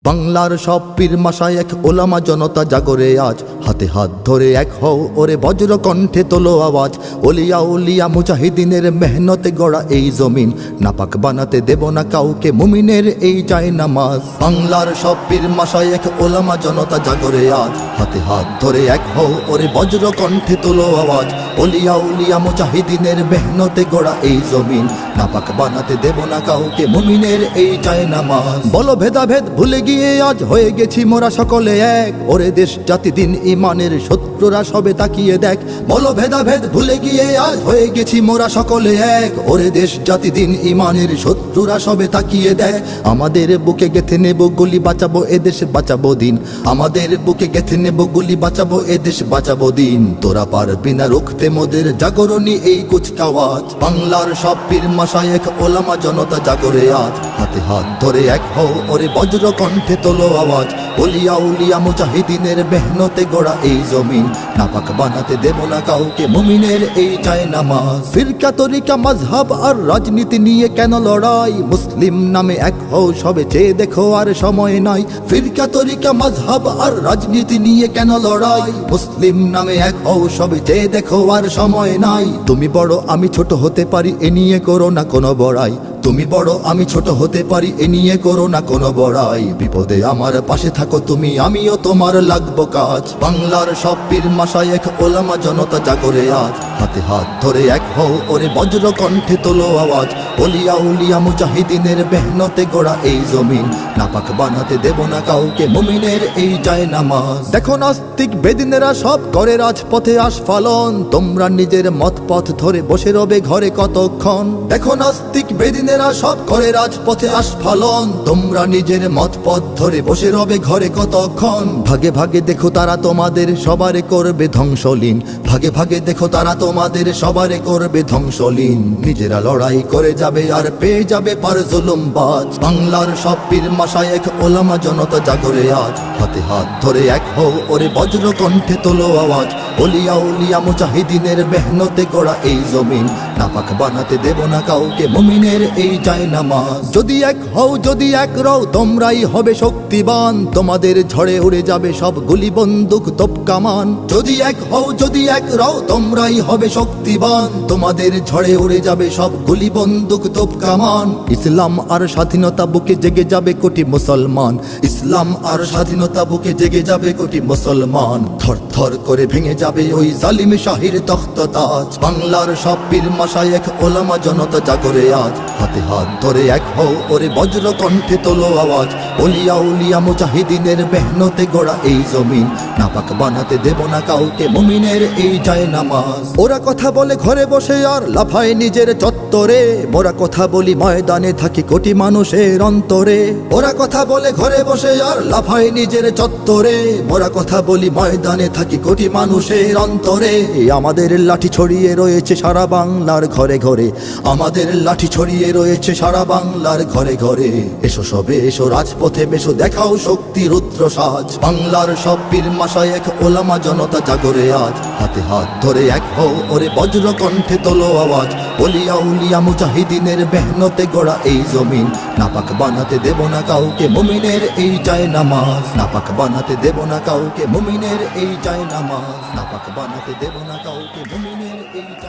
বাংলার সব পীর মাশায়েখ ওলামা জনতা জাগরে আজ, হাতে হাত ধরে এক হও ওরে বজ্র কণ্ঠে তোলো আওয়াজ। ওলিয়া উলিয়া মুজাহিদিনের মেহনতে গড়া এই জমিন, নাপাক বানাতে দেব না কাউকে মুমিনের এই চায় নামাজ। বাংলার সব পীর মাশায়েখ ওলামা জনতা জাগরে আজ, হাতে হাত ধরে এক হও ওরে বজ্র কণ্ঠে তোলো আওয়াজ। ওলিয়া উলিয়া মুজাহিদিনের মেহনতে গড়া এই জমিন, নাপাক বানাতে দেব না কাউকে মুমিনের এই চায় নামাজ। বলো ভেদাভেদ ভুলে গিয়ে আজ হয়ে গেছি মোরা সকলে এক, ওরে দেশ জাতি দিন ইমানের শত্রুরা সবে তাকিয়ে দেখ। বলো ভেদাভেদ ভুলে গিয়ে আজ হয়ে গেছি মোরা সকলে এক, ওরে দেশ জাতি দিন ইমানের শত্রুরা সবে তাকিয়ে দেখ। আমাদের বুকে গেথে নেব গুলি, বাঁচাবো এদেশ বাঁচাবো দিন। আমাদের বুকে গেথে নেব গুলি, বাঁচাবো এদেশ বাঁচাবো দিন। তোরা পারবি না রুখতে মোদের জাগরণী এই কুচকাওয়াজ। বাংলার সব পীর মাশায়েখ ওলামা জনতা জাগরে আজ, হাতে হাত ধরে এক হও ওরে বজ্র কণ্ঠে তোলো আওয়াজ। ওলিয়া উলিয়া মুজাহিদিনের মেহনতে গড়া এই জমিন, নাপাক বানাতে দেব না কাউকে মুমিনের এই চায় নামাজ। ফিরকা তরিকা মাযহাব আর রাজনীতি নিয়ে কেন লড়াই, মুসলিম নামে এক হও সবে চেয়ে দেখো আর সময় নাই। ফিরকা তরিকা মাযহাব আর রাজনীতি নিয়ে কেন লড়াই, মুসলিম নামে এক হও সবে চেয়ে দেখো আর সময় নাই। তুমি বড় আমি ছোট হতে পারি এ নিয়ে করো না কোনো বড়াই, তুমি বড় আমি ছোট হতে পারি এ নিয়ে করো না কোনো বড়াই। বিপদে আমার পাশে থাকো তুমি, আমিও তোমার লাগবো কাজ। বাংলার সব পীর মাশায়েখ ওলামা জনতা জাগরে আজ, হাতে হাত ধরে এক হও ওরে বজ্র কণ্ঠে তোলো আওয়াজ। ওলিয়া উলিয়া মুজাহিদিনের মেহনতে গড়া এই জমিন, নাপাক বানাতে দেব না কাউকে মুমিনের এই চায় নামাজ। দেখো নাস্তিক বেদিনেরা সব করে রাজপথে আস্ফালন, তোমরা নিজের মত পথ ধরে বসে রবে ঘরে কতক্ষণ। দেখো নাস্তিক বেদিনেরা সব করে রাজপথে আস্ফালন, তোমরা নিজের মত পথ ধরে বসে রবে ঘরে কতক্ষণ। ভাগে ভাগে দেখো তারা তোমাদের সবারে করবে ধ্বংসলীন, ভাগে ভাগে দেখো তারা তোমাদের সবারে করবে ধ্বংসলীন। নিজেরা লড়াই করে যাবে আর পেয়ে যাবে পার জুলুমবাজ। বাংলার সব পীর মাশায়েখ ওলামা জনতা জাগরে আজ, হাতে হাত ধরে এক হও ওরে বজ্র কণ্ঠে তোলো আওয়াজ। ওলিয়া উলিয়া মুজাহিদিনের মেহনতে গড়া এই জমিন, নাপাক বানাতে দেব না কাউকে মুমিনের এই চায় নামাজ। যদি এক হও যদি এক রও তোমরাই হবে শক্তিবান, তোমাদের ঝড়ে উড়ে যাবে সব গুলি বন্দুক তোপ কামান। যদি এক হও যদি এক রও তোমরাই হবে শক্তিবান, তোমাদের ঝড়ে উড়ে যাবে সব গুলি বন্দুক তোপ কামান। ইসলাম আর স্বাধীনতা বুকে জেগে যাবে কোটি মুসলমান, ইসলাম আর স্বাধীনতা বুকে জেগে যাবে কোটি মুসলমান। থর থর করে ভেঙে যাবে ওই জালিম শাহির তখ্ততাজ। বাংলার সব পীর মাশায়েখ ওলামা জনতা জাগরে আজ, হাতে হাত ধরে এক হও ওরে বজ্র কণ্ঠে তোলো আওয়াজ। ওলিয়া উলিয়া মুজাহিদিনের মেহনতে গড়া এই জমিন, নাপাক বানাতে দেব না কাউকে মুমিনের এই চায় নামাজ। ওরা কথা বলে ঘরে বসে আর লাফায় নিজের চত্বরে, মোরা কথা বলি ময়দানে থাকি কোটি মানুষের অন্তরে। ওরা কথা বলে ঘরে বসে আর লাফায় নিজের চত্বরে, মোরা কথা বলি ময়দানে থাকি কোটি মানুষের অন্তরে। আমাদের লাঠি ছড়িয়ে রয়েছে সারা বাংলার ঘরে ঘরে, আমাদের লাঠি ছড়িয়ে রয়েছে সারা বাংলার ঘরে ঘরে। এসো সবে এসো রাজপথে বেশো দেখাও শক্তি রুদ্র সাজ। বাংলার সব পীর মাশায়েখ ওলামা জনতা জাগরে আজ, হাতে হাত ধরে এক হও ওরে বজ্র কণ্ঠে তোলো আওয়াজ। ওলিয়া উলিয়া মুজাহিদিনের মেহনতে গড়া এই জমিন, নাপাক বানাতে দেব না কাউকে মুমিনের এই চায় নামাজ। নাপাক বানাতে দেব না কাউকে মুমিনের এই চায় নামাজ, নাপাক বানাতে দেব না কাউকে মুমিনের এই চায়